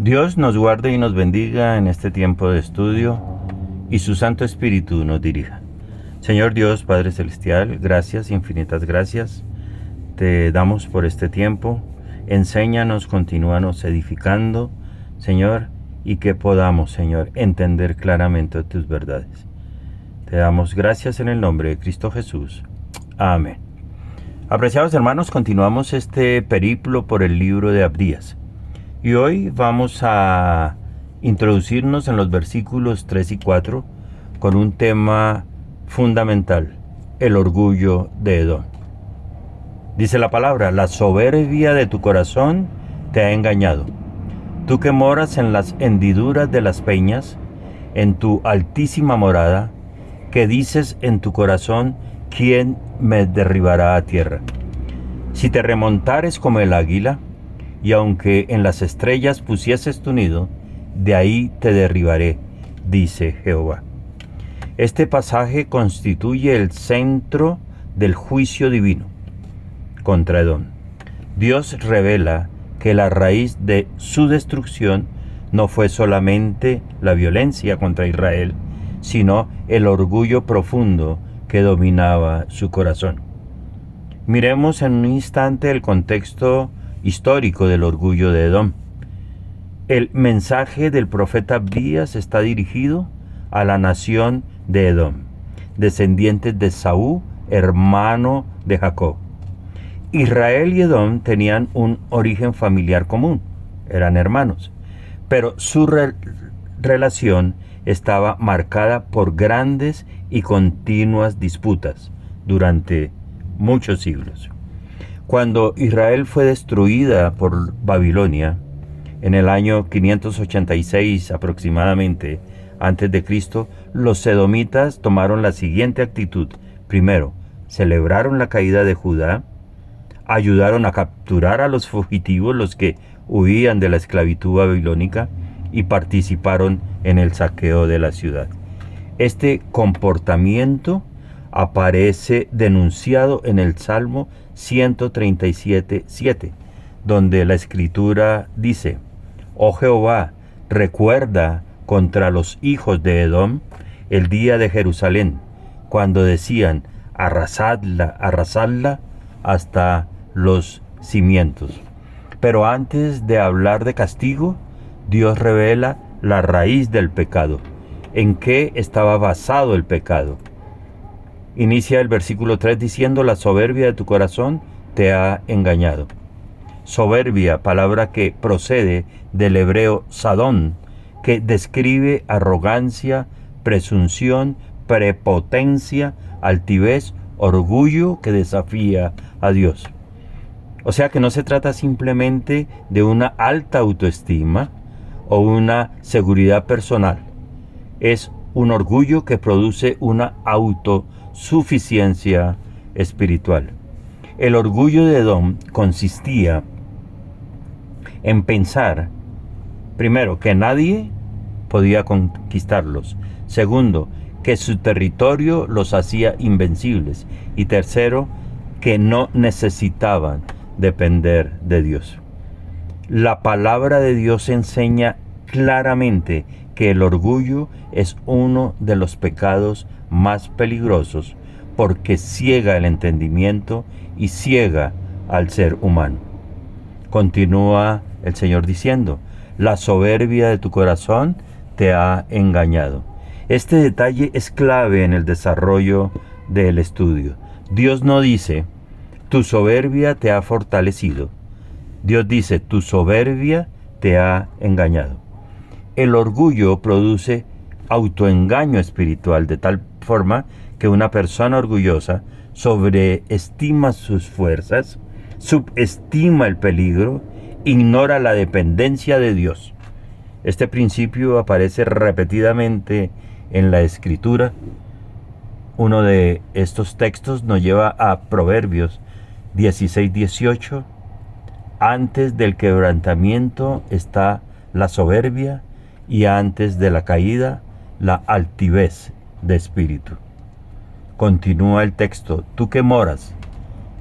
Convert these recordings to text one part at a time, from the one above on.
Dios nos guarde y nos bendiga en este tiempo de estudio y su Santo Espíritu nos dirija. Señor Dios, Padre Celestial, gracias, infinitas gracias. Te damos por este tiempo. Enséñanos, continúanos edificando, Señor, y que podamos, Señor, entender claramente tus verdades. Te damos gracias en el nombre de Cristo Jesús. Amén. Apreciados hermanos, continuamos este periplo por el libro de Abdías. Y hoy vamos a introducirnos en los versículos 3 y 4 con un tema fundamental, el orgullo de Edom. Dice la palabra: la soberbia de tu corazón te ha engañado. Tú que moras en las hendiduras de las peñas, en tu altísima morada, que dices en tu corazón: ¿quién me derribará a tierra? Si te remontares como el águila, y aunque en las estrellas pusieses tu nido, de ahí te derribaré, dice Jehová. Este pasaje constituye el centro del juicio divino contra Edom. Dios revela que la raíz de su destrucción no fue solamente la violencia contra Israel, sino el orgullo profundo que dominaba su corazón. Miremos en un instante el contexto histórico del orgullo de Edom. El mensaje del profeta Abdías está dirigido a la nación de Edom, descendientes de Saúl, hermano de Jacob. Israel y Edom tenían un origen familiar común, eran hermanos, pero su relación estaba marcada por grandes y continuas disputas durante muchos siglos. Cuando Israel fue destruida por Babilonia, en el año 586 aproximadamente antes de Cristo, los edomitas tomaron la siguiente actitud. Primero, celebraron la caída de Judá, ayudaron a capturar a los fugitivos, los que huían de la esclavitud babilónica, y participaron en el saqueo de la ciudad. Este comportamiento aparece denunciado en el Salmo 137:7, donde la Escritura dice: Oh Jehová, recuerda contra los hijos de Edom el día de Jerusalén, cuando decían: arrasadla, arrasadla hasta los cimientos. Pero antes de hablar de castigo, Dios revela la raíz del pecado. ¿En qué estaba basado el pecado? Inicia el versículo 3 diciendo: la soberbia de tu corazón te ha engañado. Soberbia, palabra que procede del hebreo sadón, que describe arrogancia, presunción, prepotencia, altivez, orgullo que desafía a Dios. O sea que no se trata simplemente de una alta autoestima o una seguridad personal. Es un orgullo que produce una autosuficiencia espiritual. El orgullo de Edom consistía en pensar, primero, que nadie podía conquistarlos. Segundo, que su territorio los hacía invencibles. Y tercero, que no necesitaban depender de Dios. La palabra de Dios enseña claramente que el orgullo es uno de los pecados más peligrosos porque ciega el entendimiento y ciega al ser humano. Continúa el Señor diciendo: la soberbia de tu corazón te ha engañado. Este detalle es clave en el desarrollo del estudio. Dios no dice: tu soberbia te ha fortalecido. Dios dice: tu soberbia te ha engañado. El orgullo produce autoengaño espiritual, de tal forma que una persona orgullosa sobreestima sus fuerzas, subestima el peligro, ignora la dependencia de Dios. Este principio aparece repetidamente en la Escritura. Uno de estos textos nos lleva a Proverbios 16:18. Antes del quebrantamiento está la soberbia, y antes de la caída, la altivez de espíritu. Continúa el texto: tú que moras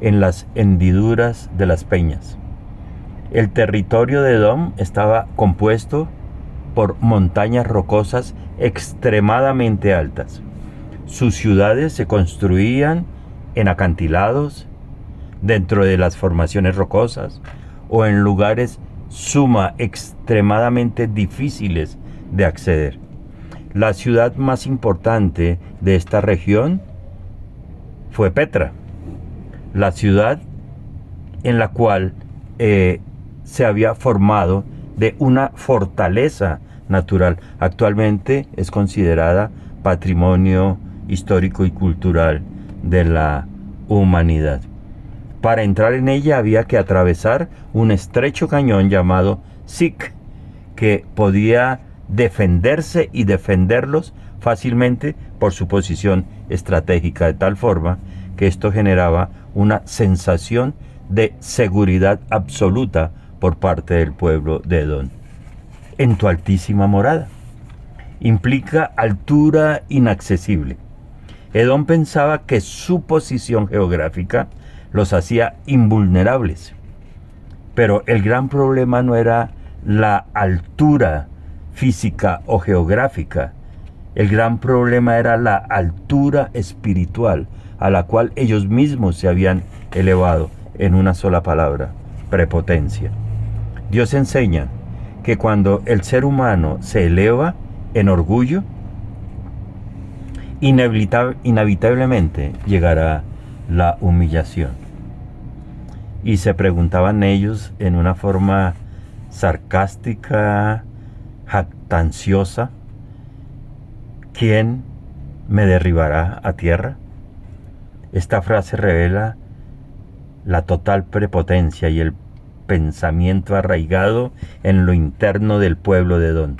en las hendiduras de las peñas. El territorio de Edom estaba compuesto por montañas rocosas extremadamente altas. Sus ciudades se construían en acantilados, dentro de las formaciones rocosas o en lugares extremadamente difíciles de acceder. La ciudad más importante de esta región fue Petra, la ciudad en la cual se había formado de una fortaleza natural. Actualmente es considerada patrimonio histórico y cultural de la humanidad. Para entrar en ella había que atravesar un estrecho cañón llamado Sic, que podía defenderse y defenderlos fácilmente por su posición estratégica, de tal forma que esto generaba una sensación de seguridad absoluta por parte del pueblo de Edom. En tu altísima morada. Implica altura inaccesible. Edom pensaba que su posición geográfica los hacía invulnerables. Pero el gran problema no era la altura física o geográfica. El gran problema era la altura espiritual a la cual ellos mismos se habían elevado en una sola palabra: prepotencia. Dios enseña que cuando el ser humano se eleva en orgullo, inevitablemente llegará la humillación. Y se preguntaban ellos en una forma sarcástica, jactanciosa: ¿quién me derribará a tierra? Esta frase revela la total prepotencia y el pensamiento arraigado en lo interno del pueblo de Edom.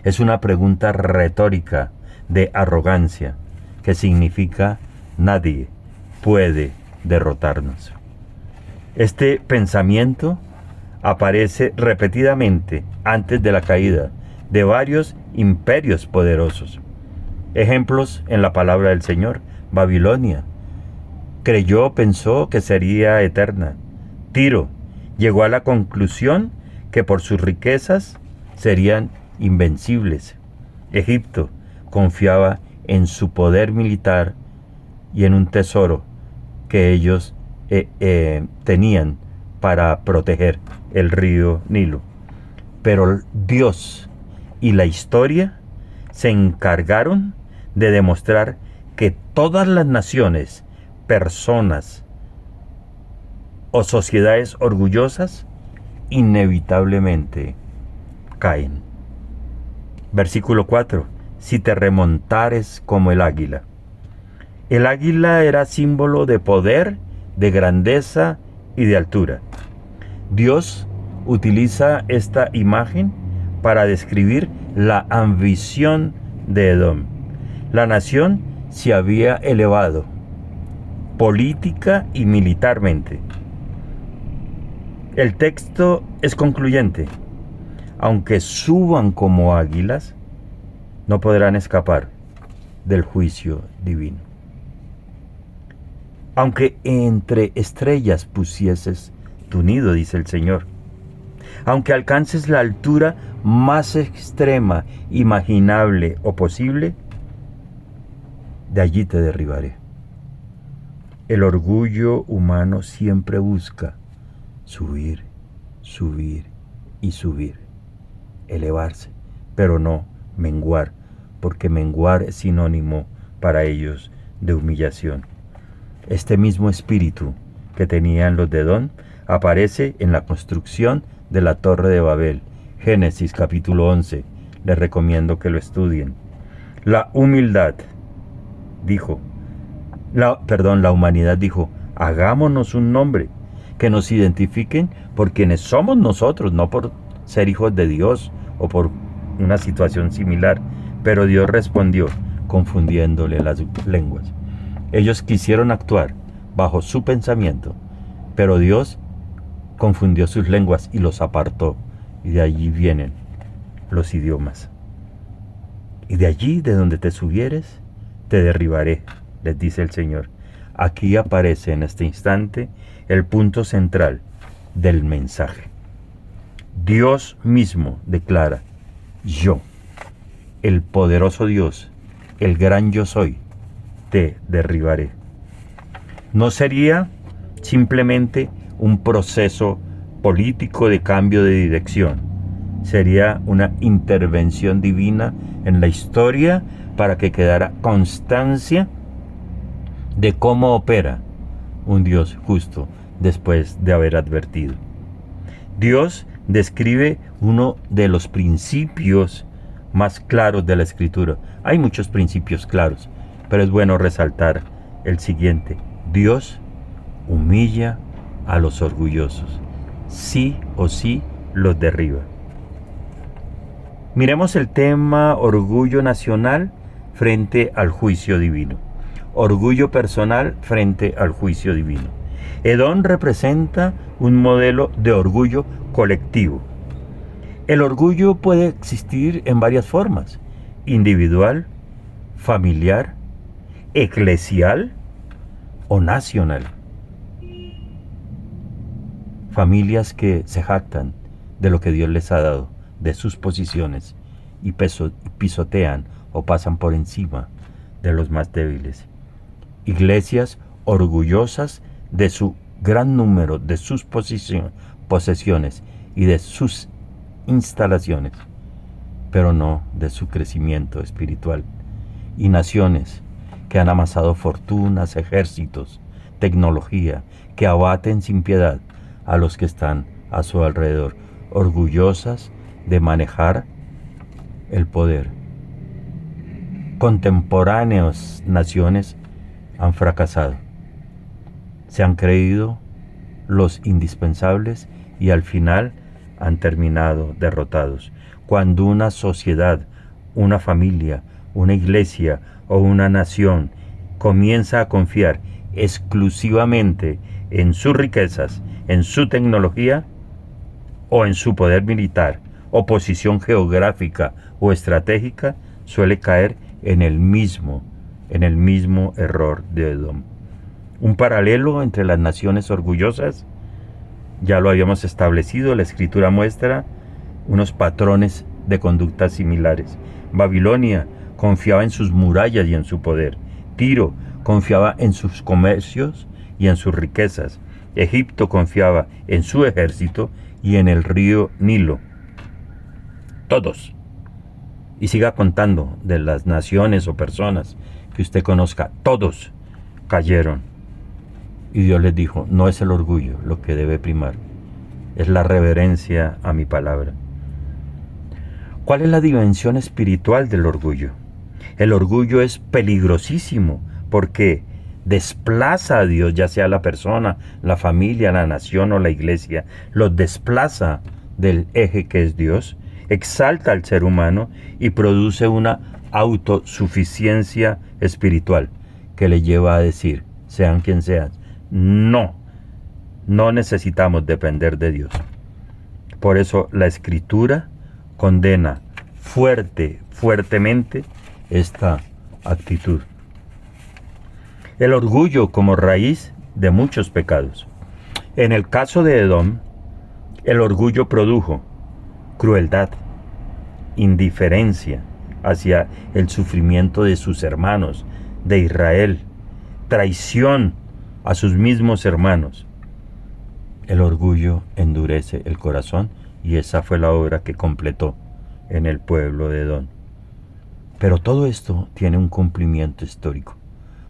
Es una pregunta retórica de arrogancia que significa: nadie puede derrotarnos. Este pensamiento aparece repetidamente antes de la caída de varios imperios poderosos. Ejemplos en la palabra del Señor: Babilonia pensó que sería eterna. Tiro llegó a la conclusión que por sus riquezas serían invencibles. Egipto confiaba en su poder militar y en un tesoro que ellos tenían para proteger el río Nilo. Pero Dios y la historia se encargaron de demostrar que todas las naciones, personas o sociedades orgullosas inevitablemente caen. Versículo 4. Si te remontares como el águila. El águila era símbolo de poder, de grandeza y de altura. Dios utiliza esta imagen para describir la ambición de Edom. La nación se había elevado política y militarmente. El texto es concluyente: aunque suban como águilas, no podrán escapar del juicio divino. Aunque entre estrellas pusieses tu nido, dice el Señor, aunque alcances la altura más extrema, imaginable o posible, de allí te derribaré. El orgullo humano siempre busca subir, subir y subir, elevarse, pero no menguar, porque menguar es sinónimo para ellos de humillación. Este mismo espíritu que tenían los de Edom aparece en la construcción de la Torre de Babel. Génesis capítulo 11. Les recomiendo que lo estudien. La humanidad dijo: hagámonos un nombre que nos identifiquen por quienes somos nosotros, no por ser hijos de Dios o por una situación similar. Pero Dios respondió confundiéndole las lenguas. Ellos quisieron actuar bajo su pensamiento, pero Dios confundió sus lenguas y los apartó. Y de allí vienen los idiomas. Y de allí, de donde te subieres, te derribaré, les dice el Señor. Aquí aparece en este instante el punto central del mensaje. Dios mismo declara: yo, el poderoso Dios, el gran yo soy, te derribaré. No sería simplemente un proceso político de cambio de dirección. Sería una intervención divina en la historia para que quedara constancia de cómo opera un Dios justo después de haber advertido. Dios describe uno de los principios más claros de la Escritura. Hay muchos principios claros, pero es bueno resaltar el siguiente: Dios humilla a los orgullosos. Sí o sí los derriba. Miremos el tema orgullo nacional frente al juicio divino. Orgullo personal frente al juicio divino. Edom representa un modelo de orgullo colectivo. El orgullo puede existir en varias formas: individual, familiar, eclesial o nacional. Familias que se jactan de lo que Dios les ha dado, de sus posiciones, y pisotean o pasan por encima de los más débiles. Iglesias orgullosas de su gran número, de sus posesiones y de sus instalaciones, pero no de su crecimiento espiritual. Y naciones que han amasado fortunas, ejércitos, tecnología, que abaten sin piedad a los que están a su alrededor, orgullosas de manejar el poder. Contemporáneas naciones han fracasado. Se han creído los indispensables y al final han terminado derrotados. Cuando una sociedad, una familia, una iglesia o una nación comienza a confiar exclusivamente en sus riquezas, en su tecnología o en su poder militar o posición geográfica o estratégica, suele caer en el mismo error de Edom. Un paralelo entre las naciones orgullosas, ya lo habíamos establecido, la Escritura muestra unos patrones de conducta similares. Babilonia confiaba en sus murallas y en su poder. Tiro confiaba en sus comercios y en sus riquezas. Egipto confiaba en su ejército y en el río Nilo. Todos. Y siga contando de las naciones o personas que usted conozca. Todos cayeron. Y Dios les dijo: no es el orgullo lo que debe primar, es la reverencia a mi palabra. ¿Cuál es la dimensión espiritual del orgullo? El orgullo es peligrosísimo porque desplaza a Dios, ya sea la persona, la familia, la nación o la iglesia. Los desplaza del eje que es Dios, exalta al ser humano y produce una autosuficiencia espiritual que le lleva a decir, sean quien sean, no necesitamos depender de Dios. Por eso la Escritura condena fuertemente esta actitud. El orgullo como raíz de muchos pecados. En el caso de Edom, el orgullo produjo crueldad, indiferencia hacia el sufrimiento de sus hermanos, de Israel, traición a sus mismos hermanos. El orgullo endurece el corazón y esa fue la obra que completó en el pueblo de Edom. Pero todo esto tiene un cumplimiento histórico,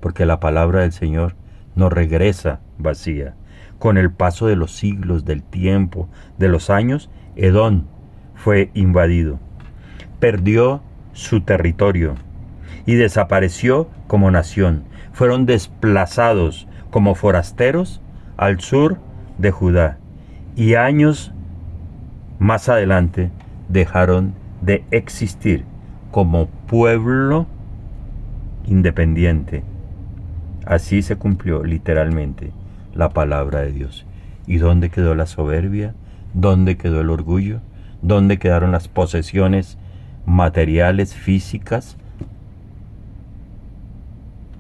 porque la palabra del Señor no regresa vacía. Con el paso de los siglos, del tiempo, de los años, Edom fue invadido, perdió su territorio y desapareció como nación. Fueron desplazados como forasteros al sur de Judá y años más adelante dejaron de existir como pueblo independiente. Así se cumplió literalmente la palabra de Dios. ¿Y dónde quedó la soberbia? ¿Dónde quedó el orgullo? ¿Dónde quedaron las posesiones materiales, físicas?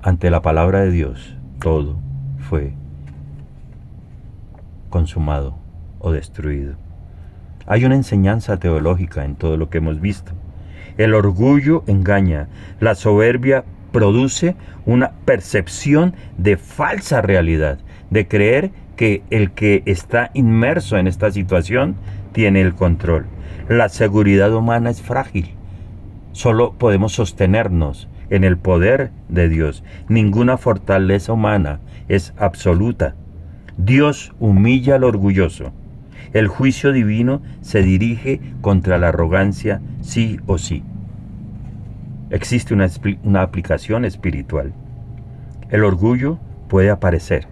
Ante la palabra de Dios, todo fue consumado o destruido. Hay una enseñanza teológica en todo lo que hemos visto. El orgullo engaña, la soberbia produce una percepción de falsa realidad, de creer que el que está inmerso en esta situación tiene el control. La seguridad humana es frágil. Solo podemos sostenernos en el poder de Dios. Ninguna fortaleza humana es absoluta. Dios humilla al orgulloso. El juicio divino se dirige contra la arrogancia sí o sí. Existe una aplicación espiritual. El orgullo puede aparecer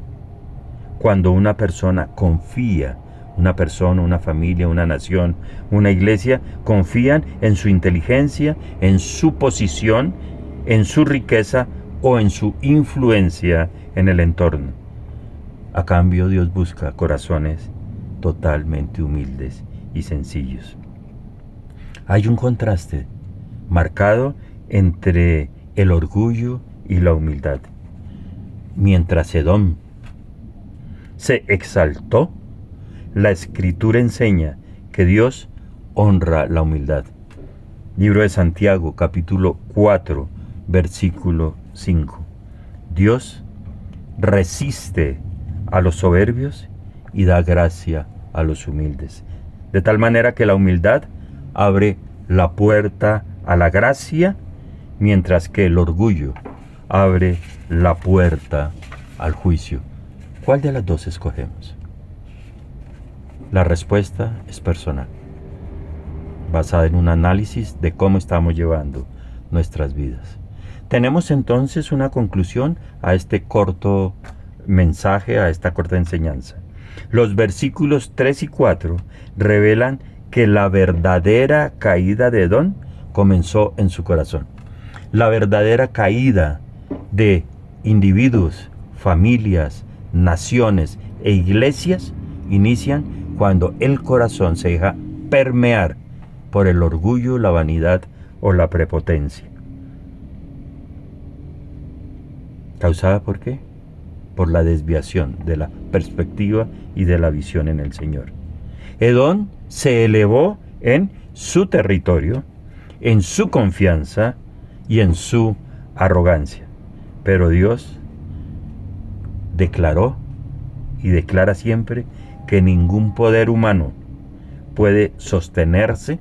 cuando una persona confía, una persona, una familia, una nación, una iglesia, confían en su inteligencia, en su posición, en su riqueza o en su influencia en el entorno. A cambio, Dios busca corazones totalmente humildes y sencillos. Hay un contraste marcado entre el orgullo y la humildad. Mientras Edom se exaltó, la Escritura enseña que Dios honra la humildad. Libro de Santiago, capítulo 4, versículo 5. Dios resiste a los soberbios y da gracia a los humildes. De tal manera que la humildad abre la puerta a la gracia, mientras que el orgullo abre la puerta al juicio. ¿Cuál de las dos escogemos? La respuesta es personal, basada en un análisis de cómo estamos llevando nuestras vidas. Tenemos entonces una conclusión a este corto mensaje, a esta corta enseñanza. Los versículos 3 y 4 revelan que la verdadera caída de Edom comenzó en su corazón. La verdadera caída de individuos, familias, naciones e iglesias inician cuando el corazón se deja permear por el orgullo, la vanidad o la prepotencia. ¿Causada por qué? Por la desviación de la perspectiva y de la visión en el Señor. Edom se elevó en su territorio, en su confianza y en su arrogancia. Pero Dios declaró y declara siempre que ningún poder humano puede sostenerse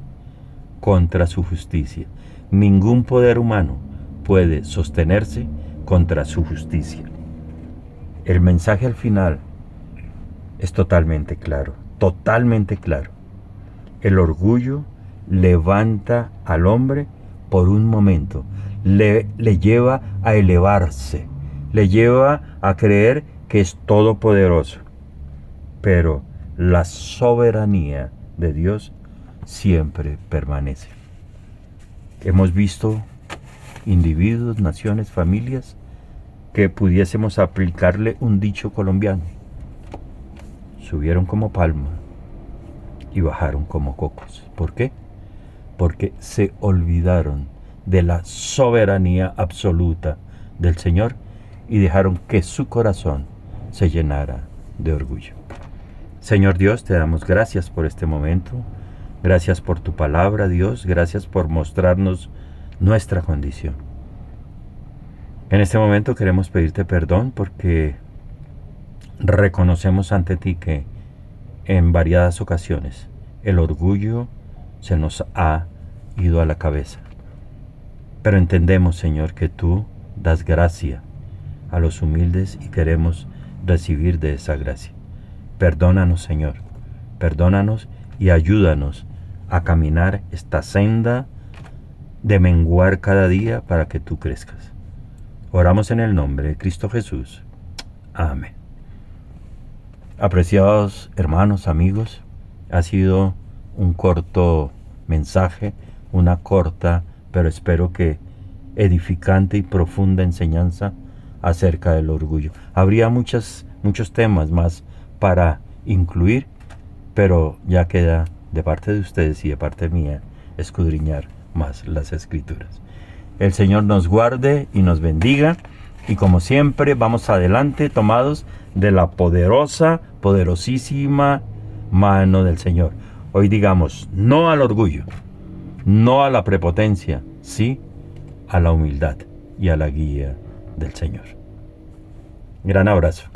contra su justicia. Ningún poder humano puede sostenerse contra su justicia. El mensaje al final es totalmente claro, totalmente claro. El orgullo levanta al hombre por un momento, le lleva a elevarse, le lleva a creer que es todopoderoso. Pero la soberanía de Dios siempre permanece. Hemos visto individuos, naciones, familias que pudiésemos aplicarle un dicho colombiano. Subieron como palma y bajaron como cocos. ¿Por qué? Porque se olvidaron de la soberanía absoluta del Señor y dejaron que su corazón se llenara de orgullo. Señor Dios, te damos gracias por este momento. Gracias por tu palabra, Dios. Gracias por mostrarnos nuestra condición. En este momento queremos pedirte perdón porque reconocemos ante ti que en variadas ocasiones el orgullo se nos ha ido a la cabeza. Pero entendemos, Señor, que tú das gracia a los humildes y queremos recibir de esa gracia. Perdónanos, Señor, perdónanos y ayúdanos a caminar esta senda de menguar cada día para que tú crezcas. Oramos en el nombre de Cristo Jesús. Amén. Apreciados hermanos, amigos, ha sido un corto mensaje, una corta, pero espero que edificante y profunda enseñanza acerca del orgullo. Habría muchos temas más para incluir, pero ya queda de parte de ustedes y de parte mía escudriñar más las Escrituras. El Señor nos guarde y nos bendiga, y como siempre vamos adelante tomados de la poderosísima mano del Señor. Hoy digamos no al orgullo, no a la prepotencia, sí a la humildad y a la guía del Señor. Gran abrazo.